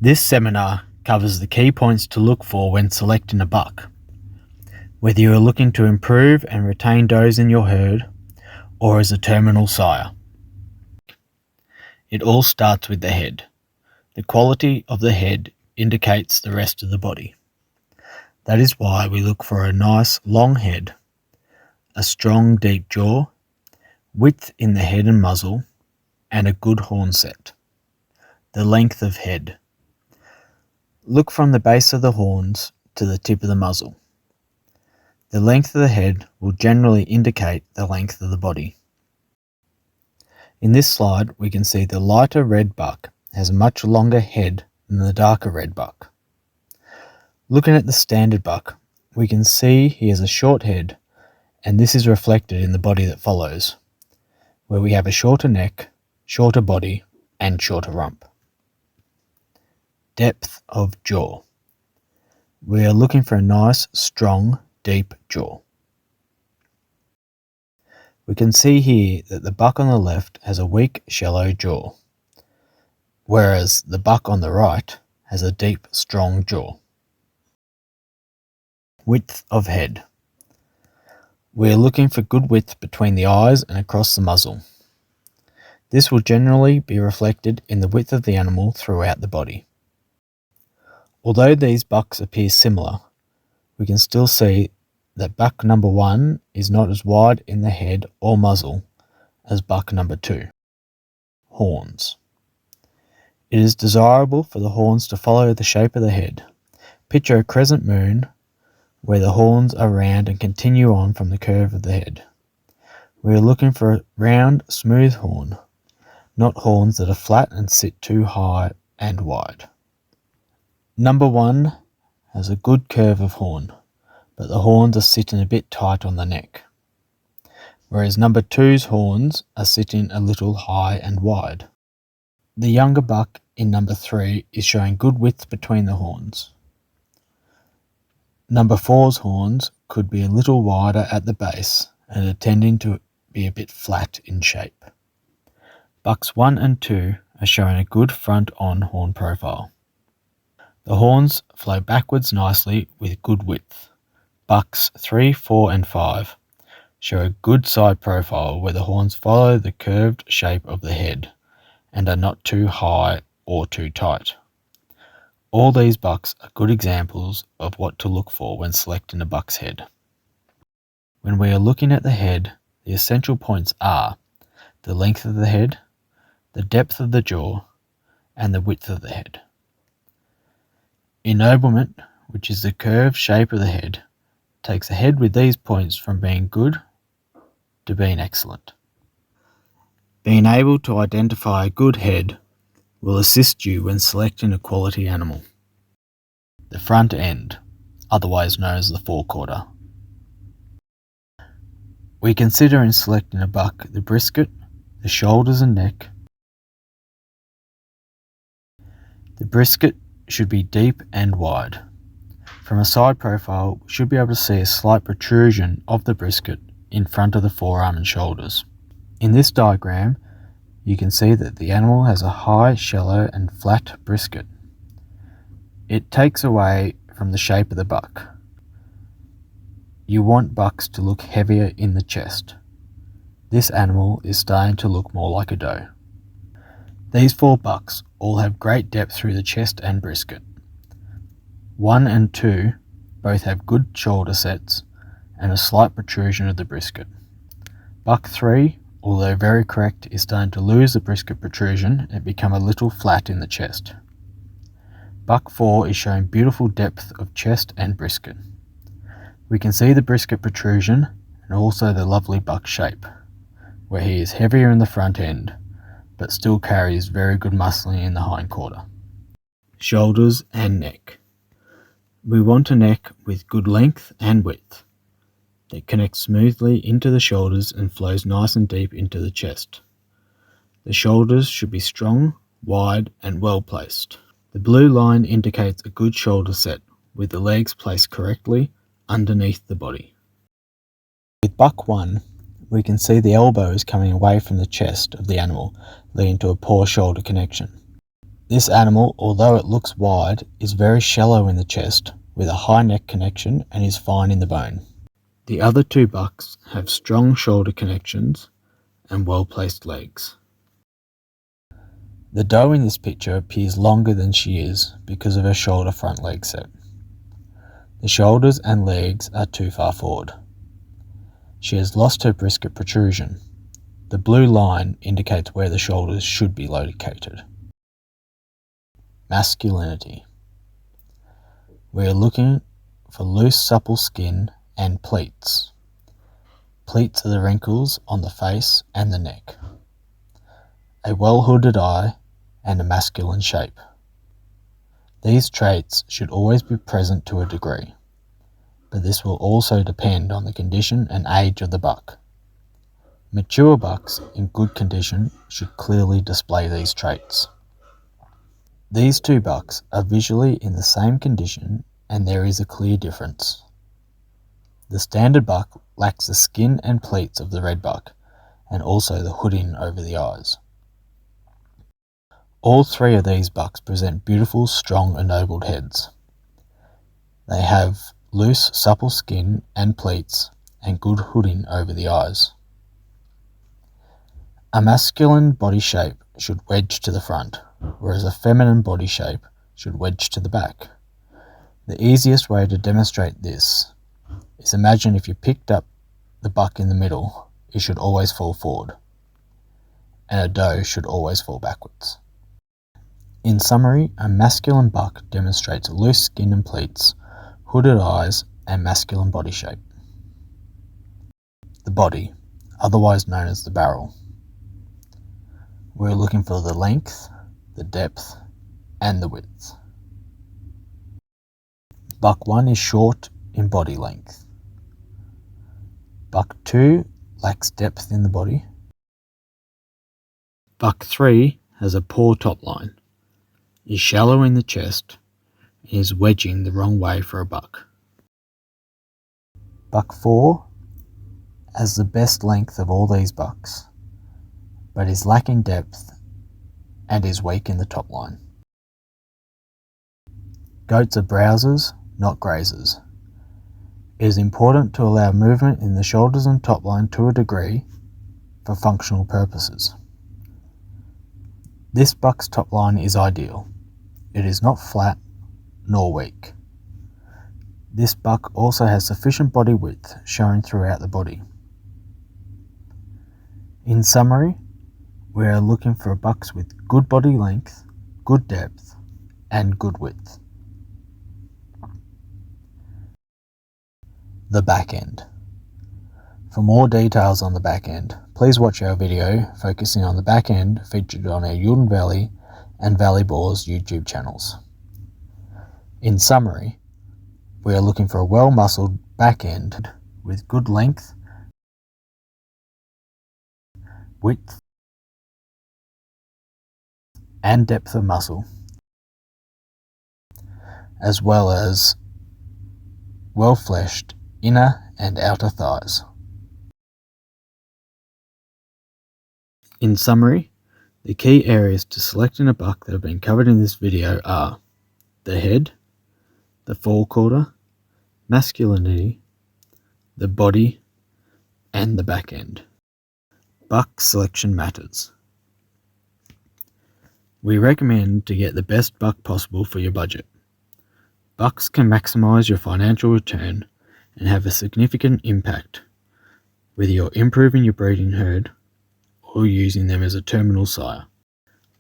This seminar covers the key points to look for when selecting a buck, whether you are looking to improve and retain does in your herd or as a terminal sire. It all starts with the head. The quality of the head indicates the rest of the body. That is why we look for a nice long head, a strong deep jaw, width in the head and muzzle, and a good horn set. The length of head. Look from the base of the horns to the tip of the muzzle. The length of the head will generally indicate the length of the body. In this slide, we can see the lighter red buck has a much longer head than the darker red buck. Looking at the standard buck, we can see he has a short head, and this is reflected in the body that follows, where we have a shorter neck, shorter body, and shorter rump. Depth of jaw. We are looking for a nice, strong, deep jaw. We can see here that the buck on the left has a weak, shallow jaw, whereas the buck on the right has a deep, strong jaw. Width of head. We are looking for good width between the eyes and across the muzzle. This will generally be reflected in the width of the animal throughout the body. Although these bucks appear similar, we can still see that buck number 1 is not as wide in the head or muzzle as buck number 2. Horns. It is desirable for the horns to follow the shape of the head. Picture a crescent moon where the horns are round and continue on from the curve of the head. We are looking for a round, smooth horn, not horns that are flat and sit too high and wide. Number 1 has a good curve of horn, but the horns are sitting a bit tight on the neck, whereas number 2's horns are sitting a little high and wide. The younger buck in number 3 is showing good width between the horns. Number 4's horns could be a little wider at the base and are tending to be a bit flat in shape. Bucks 1 and 2 are showing a good front-on horn profile. The horns flow backwards nicely with good width. Bucks 3, 4 and 5 show a good side profile where the horns follow the curved shape of the head and are not too high or too tight. All these bucks are good examples of what to look for when selecting a buck's head. When we are looking at the head, the essential points are the length of the head, the depth of the jaw, and the width of the head. Ennoblement, which is the curved shape of the head, takes a head with these points from being good to being excellent. Being able to identify a good head will assist you when selecting a quality animal. The front end, otherwise known as the forequarter. We consider in selecting a buck the brisket, the shoulders and neck. The brisket should be deep and wide. From a side profile, we should be able to see a slight protrusion of the brisket in front of the forearm and shoulders. In this diagram, you can see that the animal has a high, shallow and flat brisket. It takes away from the shape of the buck. You want bucks to look heavier in the chest. This animal is starting to look more like a doe. These 4 bucks all have great depth through the chest and brisket. 1 and 2 both have good shoulder sets and a slight protrusion of the brisket. Buck 3, although very correct, is starting to lose the brisket protrusion and become a little flat in the chest. Buck 4 is showing beautiful depth of chest and brisket. We can see the brisket protrusion and also the lovely buck shape, where he is heavier in the front end, but still carries very good muscling in the hindquarter. Shoulders and neck. We want a neck with good length and width that connects smoothly into the shoulders and flows nice and deep into the chest. The shoulders should be strong, wide and well placed. The blue line indicates a good shoulder set with the legs placed correctly underneath the body. With buck 1, we can see the elbow is coming away from the chest of the animal, leading to a poor shoulder connection. This animal, although it looks wide, is very shallow in the chest with a high neck connection and is fine in the bone. The other two bucks have strong shoulder connections and well-placed legs. The doe in this picture appears longer than she is because of her shoulder front leg set. The shoulders and legs are too far forward. She has lost her brisket protrusion. The blue line indicates where the shoulders should be located. Masculinity. We are looking for loose, supple skin and pleats. Pleats are the wrinkles on the face and the neck. A well-hooded eye and a masculine shape. These traits should always be present to a degree, but this will also depend on the condition and age of the buck. Mature bucks in good condition should clearly display these traits. These two bucks are visually in the same condition and there is a clear difference. The standard buck lacks the skin and pleats of the red buck and also the hooding over the eyes. All three of these bucks present beautiful, strong, ennobled heads. They have loose, supple skin and pleats and good hooding over the eyes. A masculine body shape should wedge to the front, whereas a feminine body shape should wedge to the back. The easiest way to demonstrate this is imagine if you picked up the buck in the middle, it should always fall forward, and a doe should always fall backwards. In summary, a masculine buck demonstrates loose skin and pleats, hooded eyes, and masculine body shape. The body, otherwise known as the barrel. We're looking for the length, the depth, and the width. Buck 1 is short in body length. Buck 2 lacks depth in the body. Buck 3 has a poor top line, is shallow in the chest, and is wedging the wrong way for a buck. Buck 4 has the best length of all these bucks, but is lacking depth and is weak in the top line. Goats are browsers, not grazers. It is important to allow movement in the shoulders and top line to a degree for functional purposes. This buck's top line is ideal. It is not flat nor weak. This buck also has sufficient body width showing throughout the body. In summary, we are looking for bucks with good body length, good depth, and good width. The back end. For more details on the back end, please watch our video focusing on the back end featured on our Youlden Valley and Valley Boars YouTube channels. In summary, we are looking for a well-muscled back end with good length, width, and depth of muscle, as well as well-fleshed inner and outer thighs. In summary, the key areas to selecting a buck that have been covered in this video are the head, the forequarter, masculinity, the body, and the back end. Buck selection matters. We recommend to get the best buck possible for your budget. Bucks can maximize your financial return and have a significant impact, whether you're improving your breeding herd or using them as a terminal sire.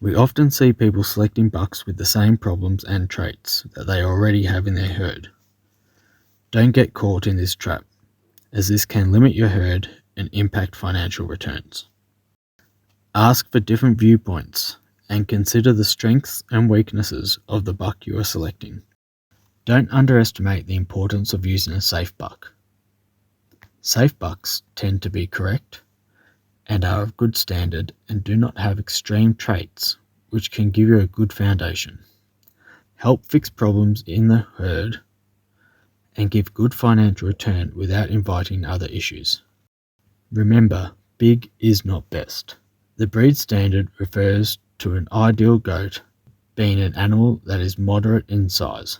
We often see people selecting bucks with the same problems and traits that they already have in their herd. Don't get caught in this trap, as this can limit your herd and impact financial returns. Ask for different viewpoints and consider the strengths and weaknesses of the buck you are selecting. Don't underestimate the importance of using a safe buck. Safe bucks tend to be correct and are of good standard and do not have extreme traits, which can give you a good foundation, help fix problems in the herd, and give good financial return without inviting other issues. Remember, big is not best. The breed standard refers to an ideal goat being an animal that is moderate in size.